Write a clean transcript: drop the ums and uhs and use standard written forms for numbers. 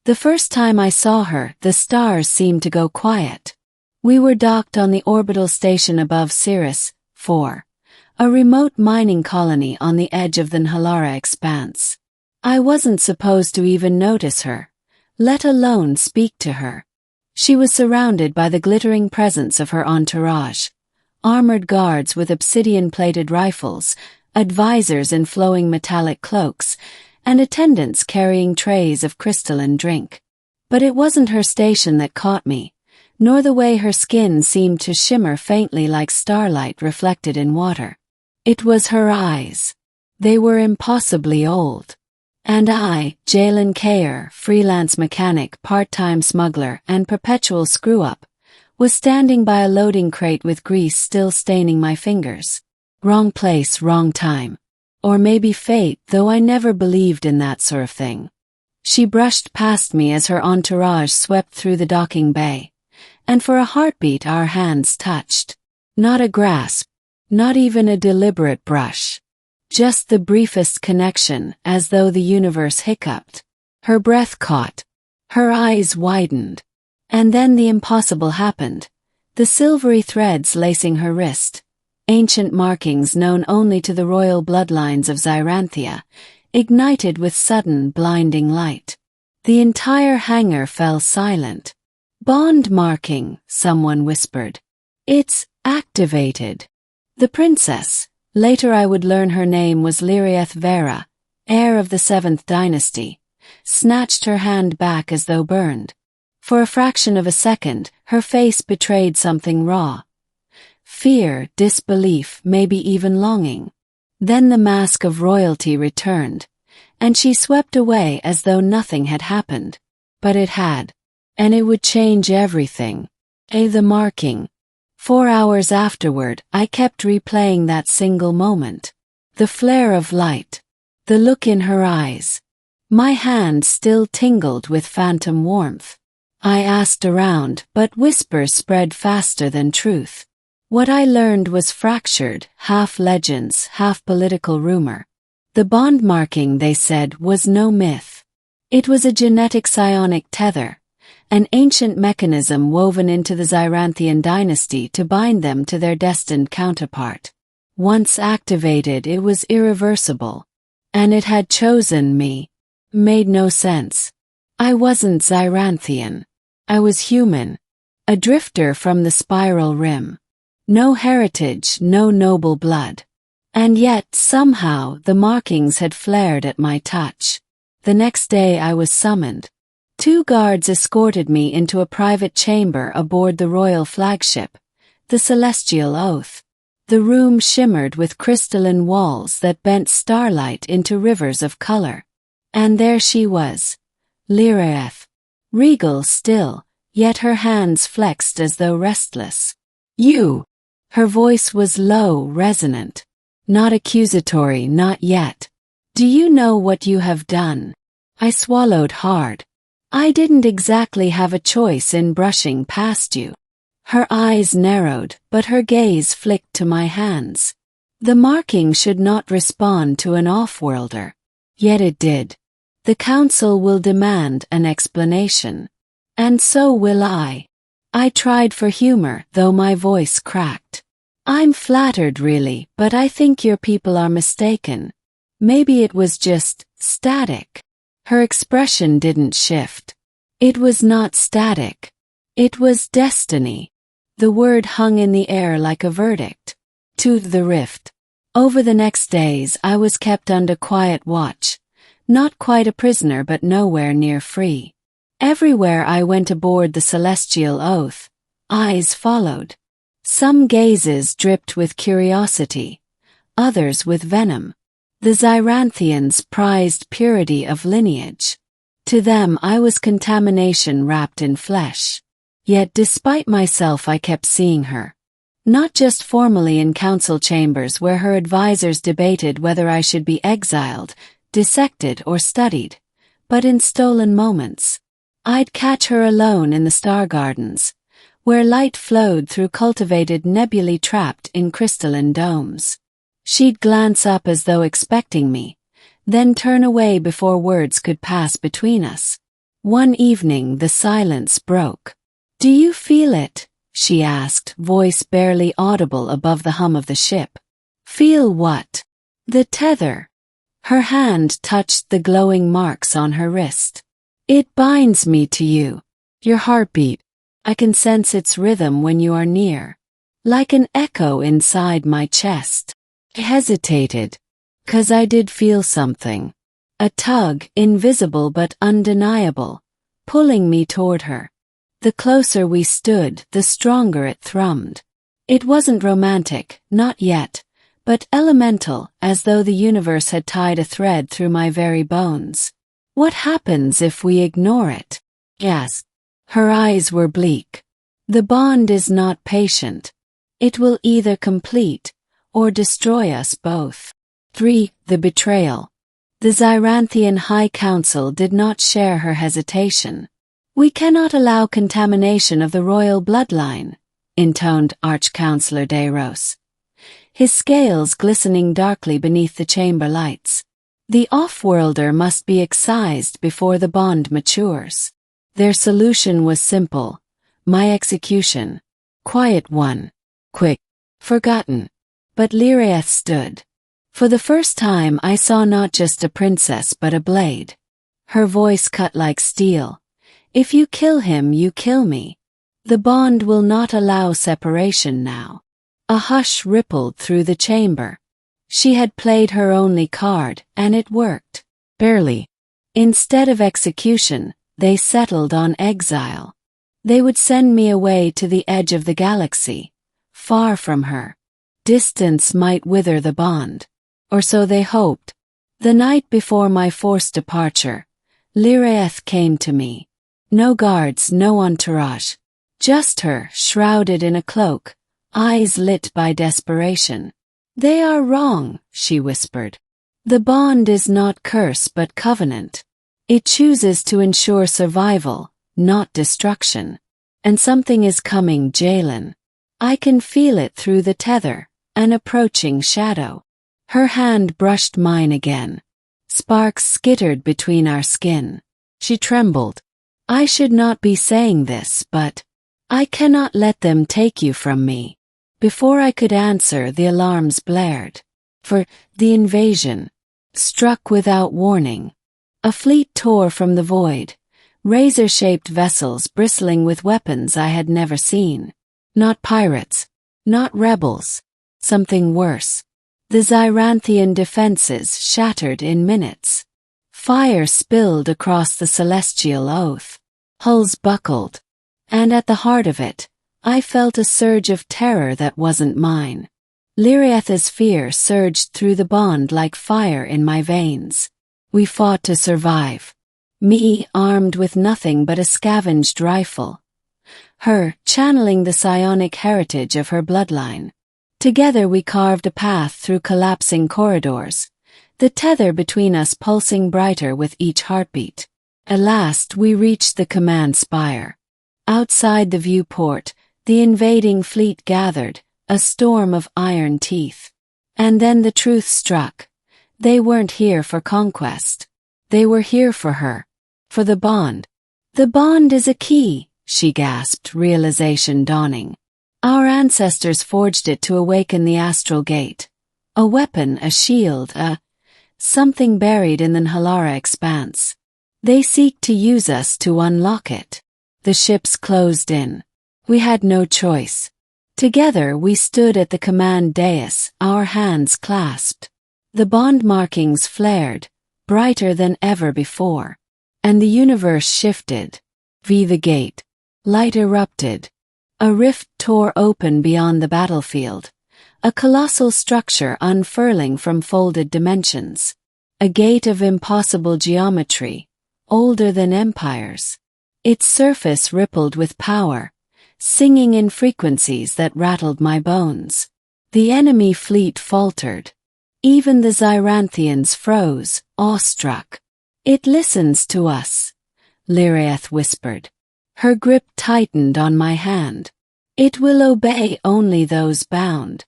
The first time I saw her, the stars seemed to go quiet. We were docked on the orbital station above Sirius 4, a remote mining colony on the edge of the Nhalara expanse. I wasn't supposed to even notice her, let alone speak to her. She was surrounded by the glittering presence of her entourage, armored guards with obsidian-plated rifles, advisors in flowing metallic cloaks, and attendants carrying trays of crystalline drink. But it wasn't her station that caught me, nor the way her skin seemed to shimmer faintly like starlight reflected in water. It was her eyes. They were impossibly old. And I, Jalen Kayer, freelance mechanic, part-time smuggler, and perpetual screw-up, was standing by a loading crate with grease still staining my fingers. Wrong place, wrong time. Or maybe fate, though I never believed in that sort of thing. She brushed past me as her entourage swept through the docking bay, and for a heartbeat our hands touched. Not a grasp, not even a deliberate brush. Just the briefest connection, as though the universe hiccuped. Her breath caught. Her eyes widened. And then the impossible happened. The silvery threads lacing her wrist, ancient markings known only to the royal bloodlines of Zyranthia, ignited with sudden, blinding light. The entire hangar fell silent. "Bond marking," someone whispered. "It's activated." The princess, later I would learn her name was Lirieth Vera, heir of the 7th dynasty, snatched her hand back as though burned. For a fraction of a second, her face betrayed something raw. Fear, disbelief, maybe even longing. Then the mask of royalty returned, and she swept away as though nothing had happened. But it had. And it would change everything. The marking. 4 hours afterward, I kept replaying that single moment. The flare of light. The look in her eyes. My hand still tingled with phantom warmth. I asked around, but whispers spread faster than truth. What I learned was fractured, half legends, half political rumor. The bond marking, they said, was no myth. It was a genetic psionic tether, an ancient mechanism woven into the Zyranthian dynasty to bind them to their destined counterpart. Once activated, it was irreversible. And it had chosen me. Made no sense. I wasn't Zyranthian. I was human. A drifter from the spiral rim. No heritage, no noble blood. And yet, somehow, the markings had flared at my touch. The next day I was summoned. 2 guards escorted me into a private chamber aboard the royal flagship, the Celestial Oath. The room shimmered with crystalline walls that bent starlight into rivers of color. And there she was, Lirieth. Regal still, yet her hands flexed as though restless. "You!" Her voice was low, resonant. Not accusatory, not yet. "Do you know what you have done?" I swallowed hard. "I didn't exactly have a choice in brushing past you." Her eyes narrowed, but her gaze flicked to my hands. The marking should not respond to an off-worlder. Yet it did. The council will demand an explanation. And so will I. I tried for humor, though my voice cracked. "I'm flattered really, but I think your people are mistaken. Maybe it was just static." Her expression didn't shift. It was not static. It was destiny. The word hung in the air like a verdict. To the rift. Over the next days I was kept under quiet watch. Not quite a prisoner but nowhere near free. Everywhere I went aboard the Celestial Oath, eyes followed. Some gazes dripped with curiosity, others with venom. The Zyranthians prized purity of lineage. To them I was contamination wrapped in flesh. Yet despite myself I kept seeing her. Not just formally in council chambers where her advisors debated whether I should be exiled, dissected or studied, but in stolen moments. I'd catch her alone in the star gardens, where light flowed through cultivated nebulae trapped in crystalline domes. She'd glance up as though expecting me, then turn away before words could pass between us. One evening the silence broke. "Do you feel it?" she asked, voice barely audible above the hum of the ship. "Feel what?" "The tether." Her hand touched the glowing marks on her wrist. "It binds me to you. Your heartbeat. I can sense its rhythm when you are near. Like an echo inside my chest." I hesitated. 'Cause I did feel something. A tug, invisible but undeniable, pulling me toward her. The closer we stood, the stronger it thrummed. It wasn't romantic, not yet, but elemental, as though the universe had tied a thread through my very bones. "What happens if we ignore it?" Yes. Her eyes were bleak. "The bond is not patient. It will either complete or destroy us both." 3. The betrayal. The Xyranthian High Council did not share her hesitation. "We cannot allow contamination of the royal bloodline," intoned Arch-Councillor Deiros, his scales glistening darkly beneath the chamber lights. "The off-worlder must be excised before the bond matures." Their solution was simple: my execution. Quiet one. Quick. Forgotten. But Liraeth stood. For the first time I saw not just a princess but a blade. Her voice cut like steel. "If you kill him, you kill me. The bond will not allow separation now." A hush rippled through the chamber. She had played her only card, and it worked. Barely. Instead of execution, they settled on exile. They would send me away to the edge of the galaxy, far from her. Distance might wither the bond. Or so they hoped. The night before my forced departure, Liraeth came to me. No guards, no entourage. Just her, shrouded in a cloak, eyes lit by desperation. "They are wrong," she whispered. "The bond is not curse but covenant. It chooses to ensure survival, not destruction. And something is coming, Jalen. I can feel it through the tether, an approaching shadow." Her hand brushed mine again. Sparks skittered between our skin. She trembled. "I should not be saying this, but I cannot let them take you from me." Before I could answer, the alarms blared. For the invasion struck without warning. A fleet tore from the void, razor-shaped vessels bristling with weapons I had never seen. Not pirates, not rebels, something worse. The Xyranthian defenses shattered in minutes. Fire spilled across the celestial oath. Hulls buckled. And at the heart of it, I felt a surge of terror that wasn't mine. Liraeth's fear surged through the bond like fire in my veins. We fought to survive. Me, armed with nothing but a scavenged rifle. Her, channeling the psionic heritage of her bloodline. Together we carved a path through collapsing corridors, the tether between us pulsing brighter with each heartbeat. At last we reached the command spire. Outside the viewport, the invading fleet gathered, a storm of iron teeth. And then the truth struck. They weren't here for conquest. They were here for her. For the bond. "The bond is a key," she gasped, realization dawning. "Our ancestors forged it to awaken the astral gate. A weapon, a shield, something buried in the Nhalara expanse. They seek to use us to unlock it." The ships closed in. We had no choice. Together we stood at the command dais, our hands clasped. The bond markings flared, brighter than ever before. And the universe shifted. The gate. Light erupted. A rift tore open beyond the battlefield, a colossal structure unfurling from folded dimensions. A gate of impossible geometry, older than empires. Its surface rippled with power, singing in frequencies that rattled my bones. The enemy fleet faltered. Even the Xyranthians froze, awestruck. "It listens to us," Liraeth whispered. Her grip tightened on my hand. "It will obey only those bound."